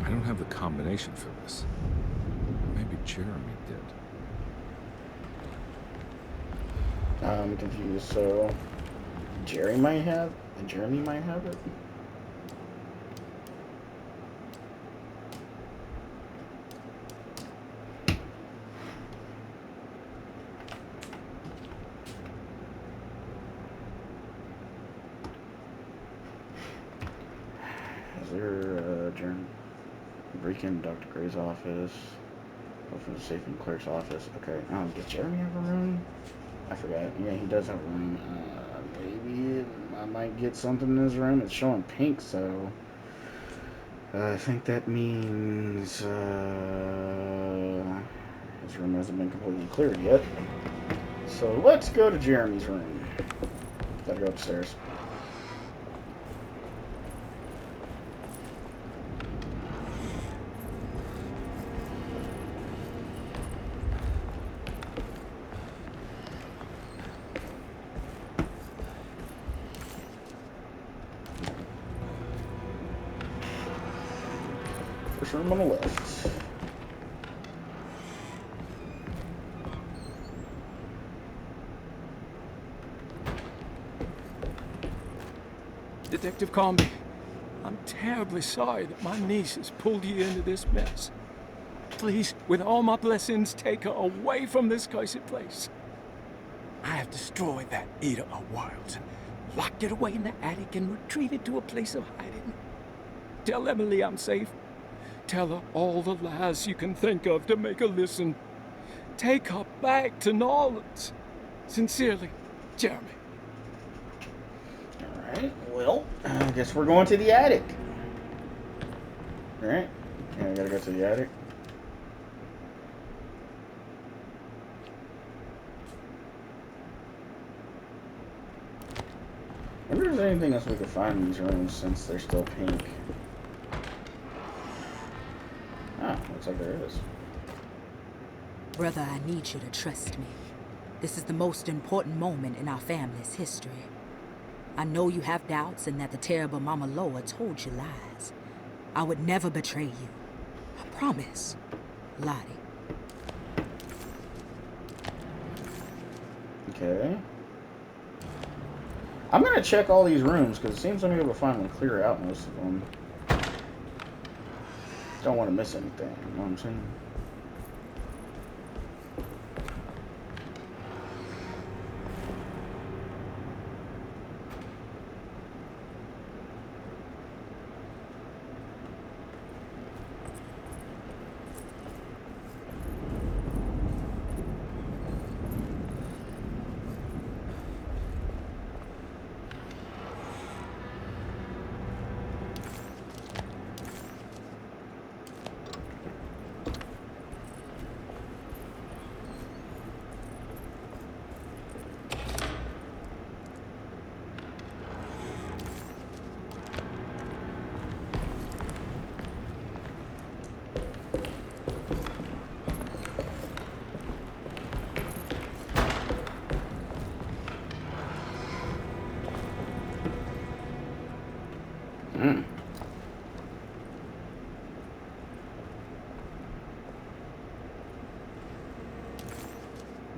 I don't have the combination for this. Maybe Jeremy did. I'm confused. So, Jeremy might have it. Is there Jeremy? Break in Dr. Gray's office. Open the safe in the clerk's office. Okay. Does Jeremy have a room? I forgot. Yeah, he does have a room. Maybe I might get something in his room. It's showing pink, so I think that means his room hasn't been completely cleared yet. So let's go to Jeremy's room. Gotta go upstairs. First room on the left. Detective Comby, I'm terribly sorry that my niece has pulled you into this mess. Please, with all my blessings, take her away from this cursed place. I have destroyed that eater of worlds and locked it away in the attic and retreated to a place of hiding. Tell Emily I'm safe. Tell her all the lies you can think of to make her listen. Take her back to New Orleans. Sincerely, Jeremy. Alright, well, I guess we're going to the attic. Alright, yeah, I gotta go to the attic. I wonder if there's anything else we could find in these rooms since they're still pink. Looks like there is. Brother, I need you to trust me. This is the most important moment in our family's history. I know you have doubts and that the terrible Mama Loa told you lies. I would never betray you. I promise. Lottie. Okay. I'm gonna check all these rooms because it seems I'm able to finally clear out most of them. Don't want to miss anything, you know what I'm saying?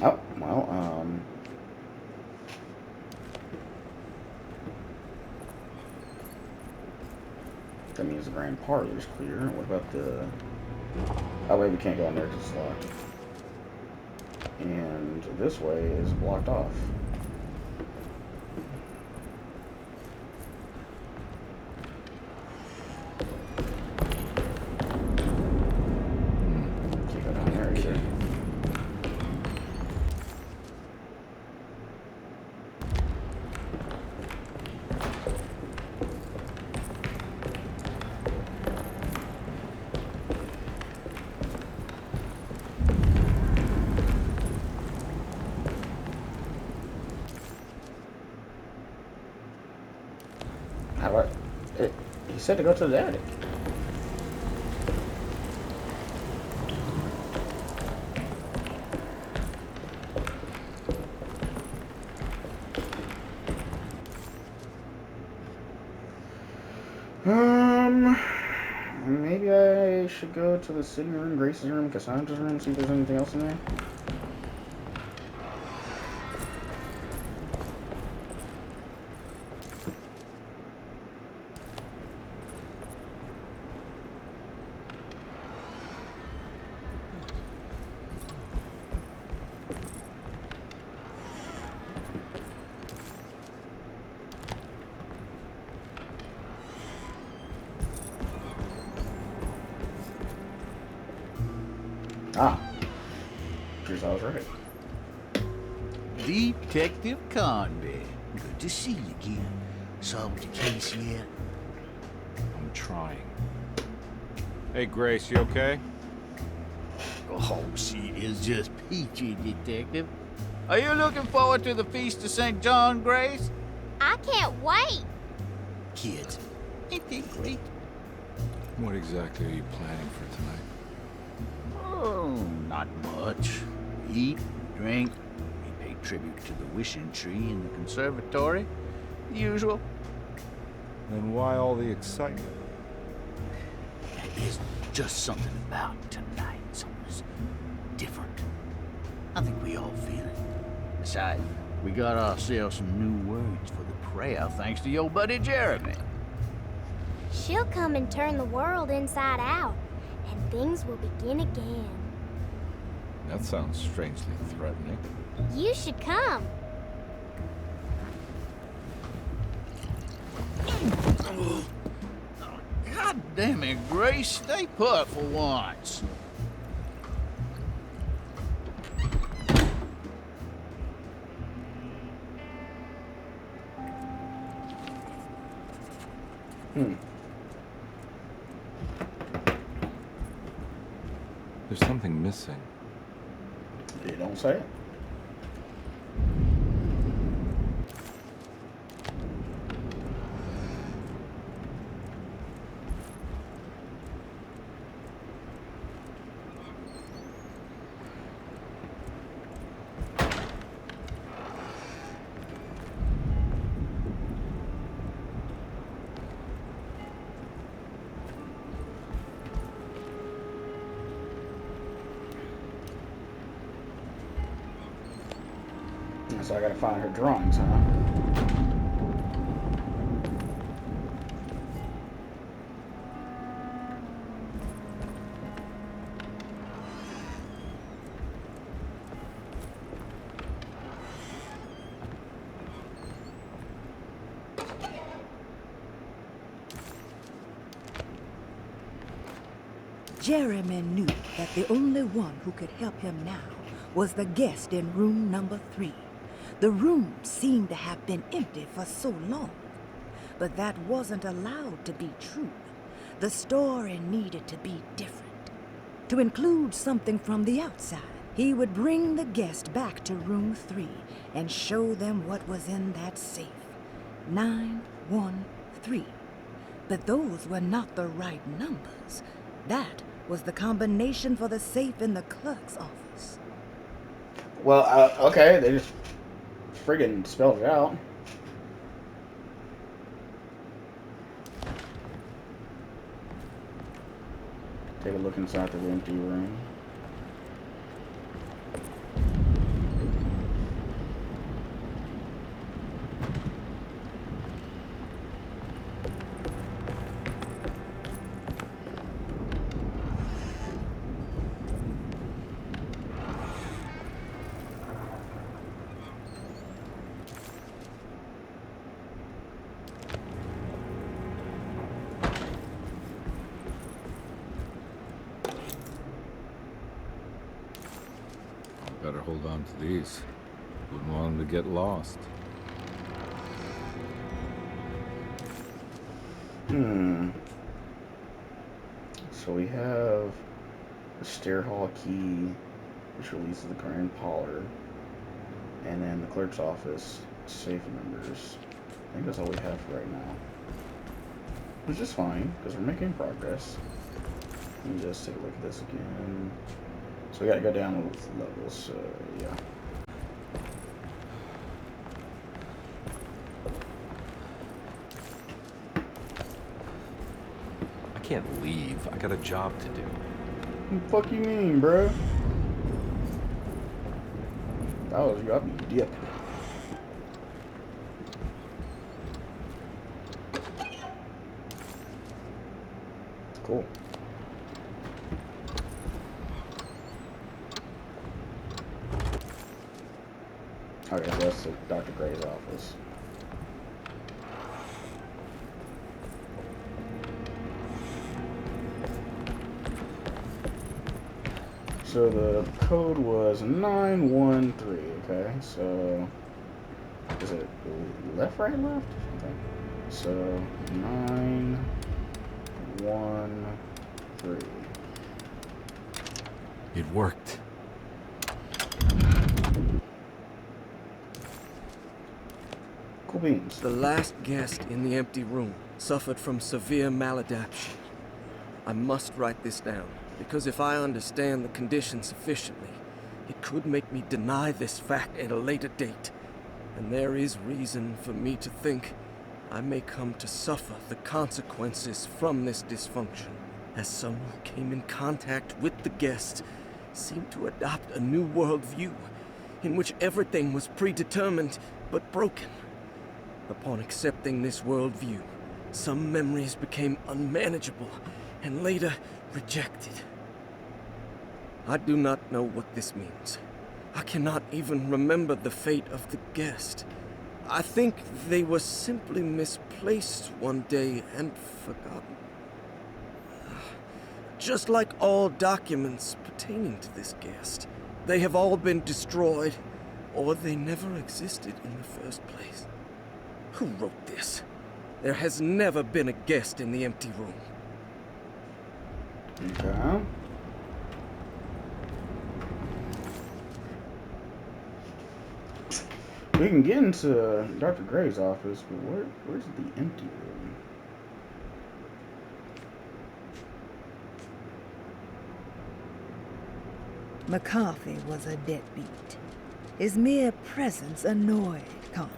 Oh, well, that means the grand parlor is clear. What about the... Oh, wait, we can't go in there because it's locked. And this way is blocked off. Can't go down there either. How do I... He said to go to the attic. Maybe I should go to the city room, Grace's room, Cassandra's room, see if there's anything else in there. Ah, appears I was right. Detective Conby. Good to see you again. Solved your case yet? I'm trying. Hey, Grace, you okay? Oh, she is just peachy, Detective. Are you looking forward to the Feast of St. John, Grace? I can't wait. Kids, ain't they great? What exactly are you planning for tonight? Oh, not much. We eat, drink, we pay tribute to the wishing tree in the conservatory. The usual. Then why all the excitement? There's just something about tonight. Something's different. I think we all feel it. Besides, we got ourselves some new words for the prayer thanks to your buddy Jeremy. She'll come and turn the world inside out, and things will begin again. That sounds strangely threatening. You should come. God damn it, Grace. Stay put for once. There's something missing. You don't say it. So I gotta find her drawings, huh? Jeremy knew that the only one who could help him now was the guest in room number 3. The room seemed to have been empty for so long. But that wasn't allowed to be true. The story needed to be different. To include something from the outside, he would bring the guest back to room 3 and show them what was in that safe. 913. But those were not the right numbers. That was the combination for the safe in the clerk's office. Well, okay, they just friggin' spelled it out. Take a look inside the empty room. Better hold on to these. Wouldn't want them to get lost. So we have the stair hall key, which releases the grand parlor, and then the clerk's office safe numbers. I think that's all we have for right now. Which is fine, because we're making progress. Let me just take a look at this again. So we gotta go down with levels, so yeah. I can't leave. I got a job to do. What the fuck you mean, bro? That was you. I'd be dip. Cool. Okay, so that's Dr. Gray's office. So the code was 913, okay? So, is it left, right, left? Okay. So, 913. It worked. Cool beans. The last guest in the empty room suffered from severe maladaptation. I must write this down, because if I understand the condition sufficiently, it could make me deny this fact at a later date. And there is reason for me to think I may come to suffer the consequences from this dysfunction, as someone who came in contact with the guest seemed to adopt a new worldview in which everything was predetermined but broken. Upon accepting this worldview, some memories became unmanageable and later rejected. I do not know what this means. I cannot even remember the fate of the guest. I think they were simply misplaced one day and forgotten. Just like all documents pertaining to this guest, they have all been destroyed, or they never existed in the first place. Who wrote this? There has never been a guest in the empty room. Okay. We can get into Dr. Gray's office, but where's the empty room? McCarthy was a deadbeat. His mere presence annoyed Comby.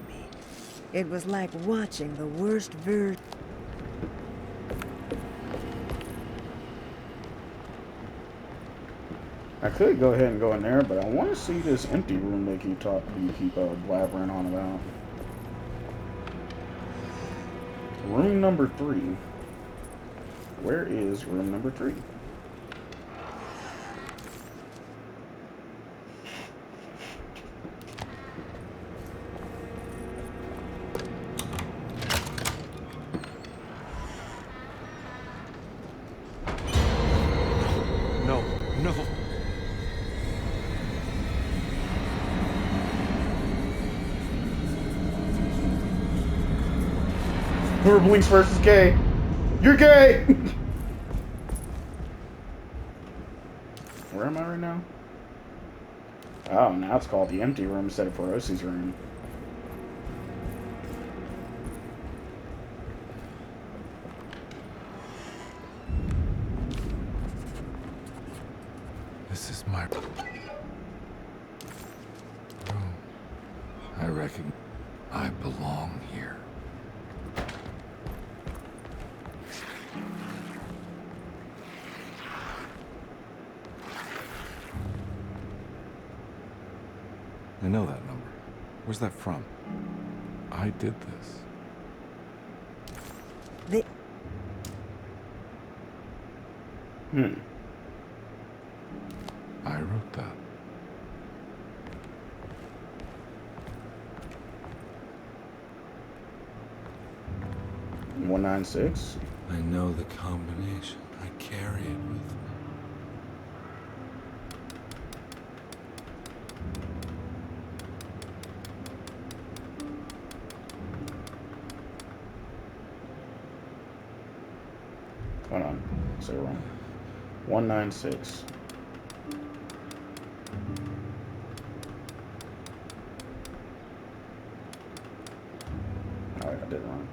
It was like watching the worst version. I could go ahead and go in there, but I want to see this empty room they keep blabbering on about. Room number 3. Where is room number 3? No, no. Whoever blinks first is gay. You're gay! Where am I right now? Oh, now it's called the empty room instead of Perosi's room. This is my room. I reckon I belong here. I know that number. Where's that from? I did this. I wrote that. Hmm. 196. I know the combination. I carry it with me. Hold on. Say wrong. 196. Alright, I did it wrong.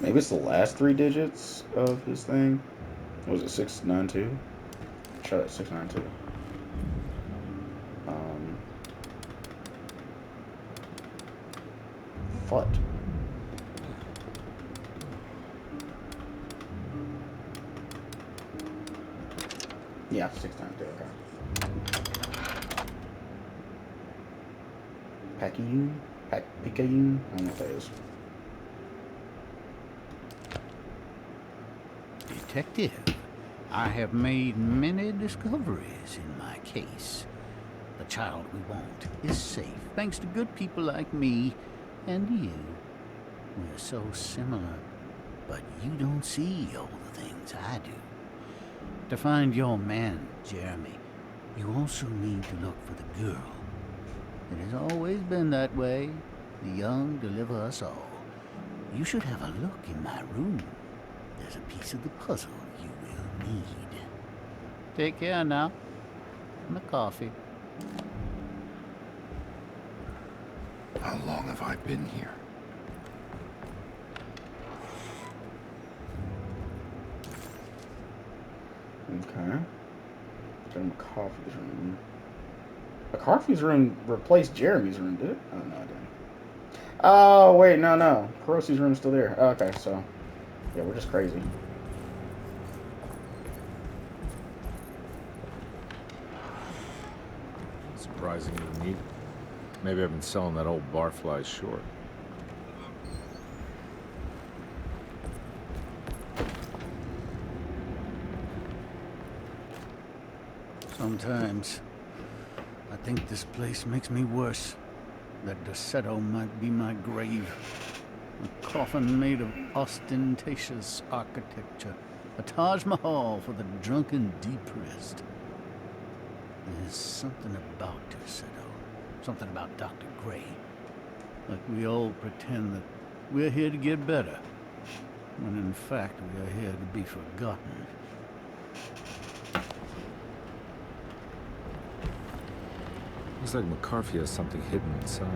Maybe it's the last 3 digits of his thing. Was it 692? Shut it, 692. Foot. Yeah, 692. Okay. Picayune? Picayune? I don't know what that is. Detective, I have made many discoveries in my case. The child we want is safe, thanks to good people like me and you. We're so similar, but you don't see all the things I do. To find your man, Jeremy, you also need to look for the girl. It has always been that way. The young deliver us all. You should have a look in my room. There's a piece of the puzzle you will need. Take care now. And the coffee. How long have I been here? Okay. Jeremy Coffee's room. Coffee's room replaced Jeremy's room, did it? Oh, no, it didn't. Oh, wait, no. Perosi's room's still there. Okay, so. Yeah, we're just crazy. Surprisingly neat. Maybe I've been selling that old barfly short. Sometimes I think this place makes me worse. That Desetto might be my grave. A coffin made of ostentatious architecture. A Taj Mahal for the drunken depressed. There's something about Desetto. Something about Dr. Gray. Like we all pretend that we're here to get better. When in fact we are here to be forgotten. Looks like McCarthy has something hidden inside.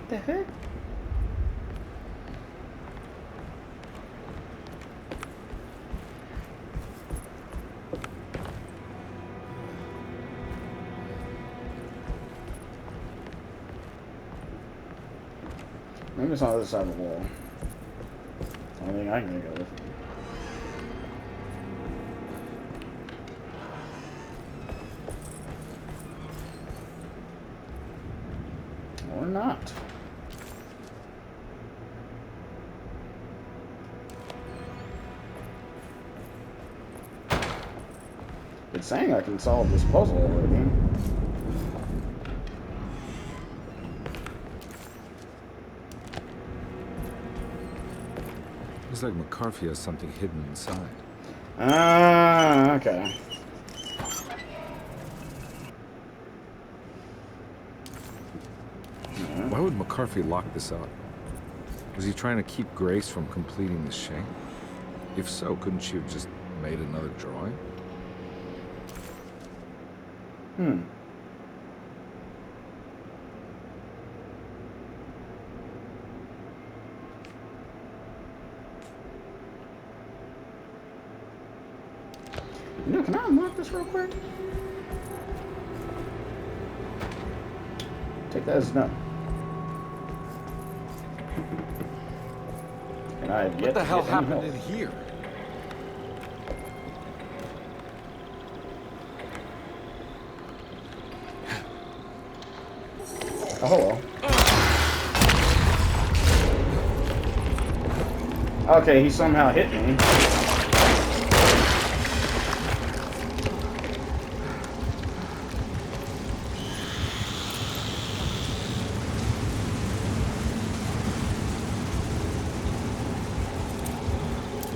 What the heck? Maybe it's on the other side of the wall. I don't think I can think of it. Or not. It's saying I can solve this puzzle already. Looks like McCarthy has something hidden inside. Ah, okay. Why would McCarthy lock this up? Was he trying to keep Grace from completing the shank? If so, couldn't she have just made another drawing? You know, can I unlock this real quick? Take that as no. And I have yet What the to hell get any happened help. in here? Oh, hello. Okay, he somehow hit me.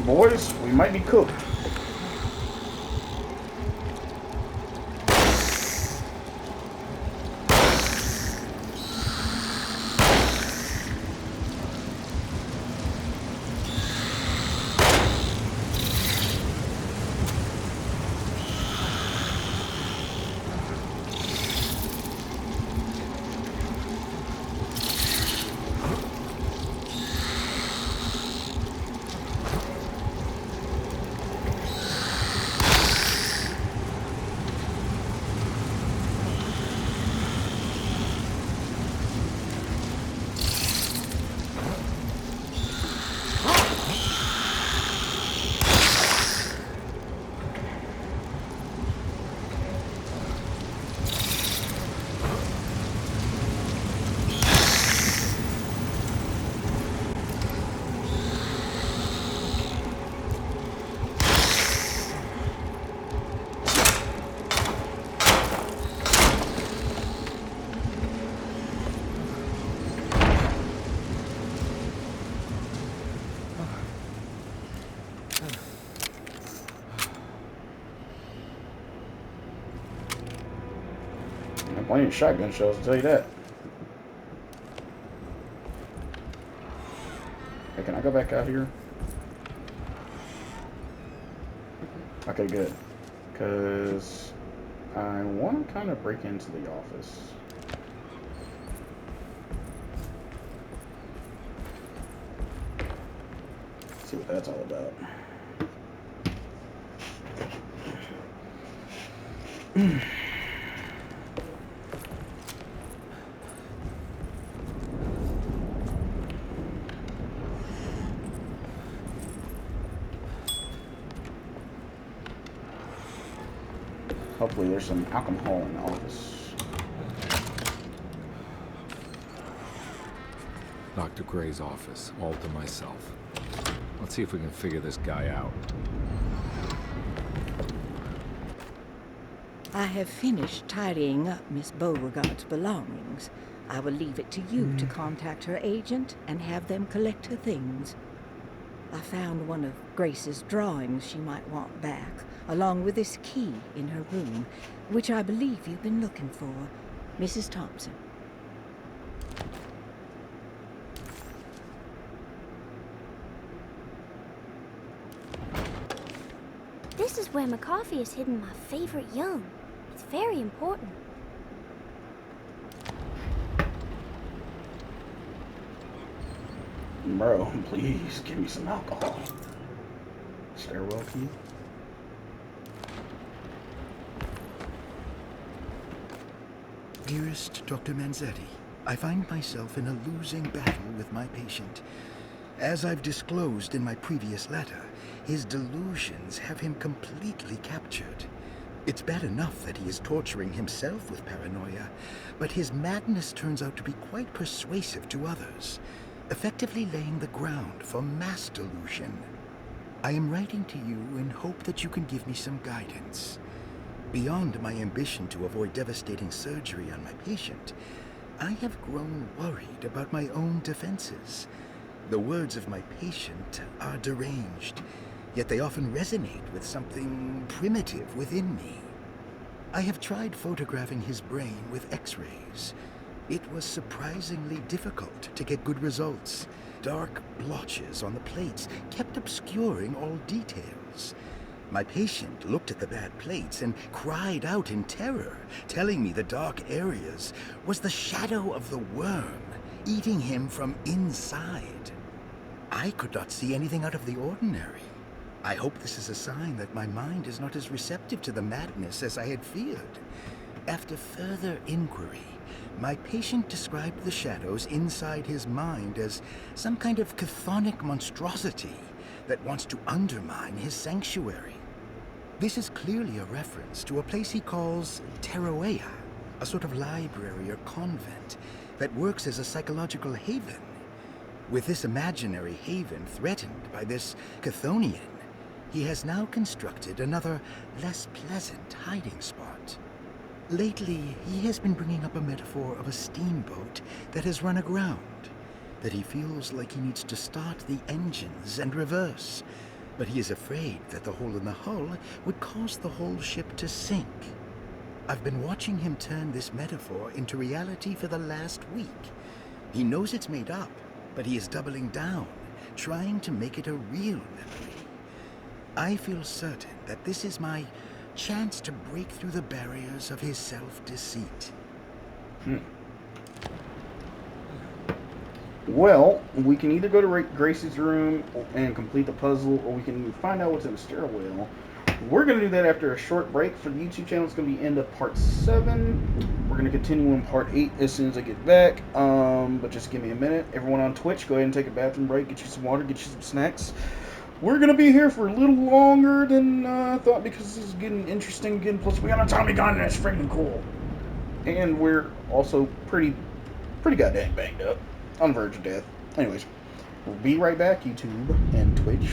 Boys, we might be cooked. plenty of shotgun shells, I'll tell you that. Hey, can I go back out here? Okay, good. Because I want to kind of break into the office. See what that's all about. Hopefully there's some alcohol in the office. Dr. Gray's office, all to myself. Let's see if we can figure this guy out. I have finished tidying up Miss Beauregard's belongings. I will leave it to you to contact her agent and have them collect her things. I found one of Grace's drawings she might want back, along with this key in her room, which I believe you've been looking for. Mrs. Thompson. This is where McCarthy has hidden my favorite young. It's very important. Bro, please give me some alcohol. Stairwell key. Dearest Dr. Manzetti, I find myself in a losing battle with my patient. As I've disclosed in my previous letter, his delusions have him completely captured. It's bad enough that he is torturing himself with paranoia, but his madness turns out to be quite persuasive to others, effectively laying the ground for mass delusion. I am writing to you in hope that you can give me some guidance. Beyond my ambition to avoid devastating surgery on my patient, I have grown worried about my own defenses. The words of my patient are deranged, yet they often resonate with something primitive within me. I have tried photographing his brain with X-rays. It was surprisingly difficult to get good results. Dark blotches on the plates kept obscuring all details. My patient looked at the bad plates and cried out in terror, telling me the dark areas was the shadow of the worm eating him from inside. I could not see anything out of the ordinary. I hope this is a sign that my mind is not as receptive to the madness as I had feared. After further inquiry, my patient described the shadows inside his mind as some kind of chthonic monstrosity that wants to undermine his sanctuary. This is clearly a reference to a place he calls Teroea, a sort of library or convent that works as a psychological haven. With this imaginary haven threatened by this Chthonian, he has now constructed another, less pleasant hiding spot. Lately, he has been bringing up a metaphor of a steamboat that has run aground, that he feels like he needs to start the engines and reverse, but he is afraid that the hole in the hull would cause the whole ship to sink. I've been watching him turn this metaphor into reality for the last week. He knows it's made up, but he is doubling down, trying to make it a real memory. I feel certain that this is my chance to break through the barriers of his self-deceit. Well, we can either go to Grace's room and complete the puzzle, or we can find out what's in the stairwell. We're going to do that after a short break. For the YouTube channel, it's going to be end of part 7. We're going to continue in part 8 as soon as I get back. But just give me a minute. Everyone on Twitch, go ahead and take a bathroom break. Get you some water, get you some snacks. We're going to be here for a little longer than I thought, because this is getting interesting again. Plus, we got a Tommy gun, and it's freaking cool. And we're also pretty goddamn banged up. On the verge of death. Anyways, we'll be right back, YouTube and Twitch.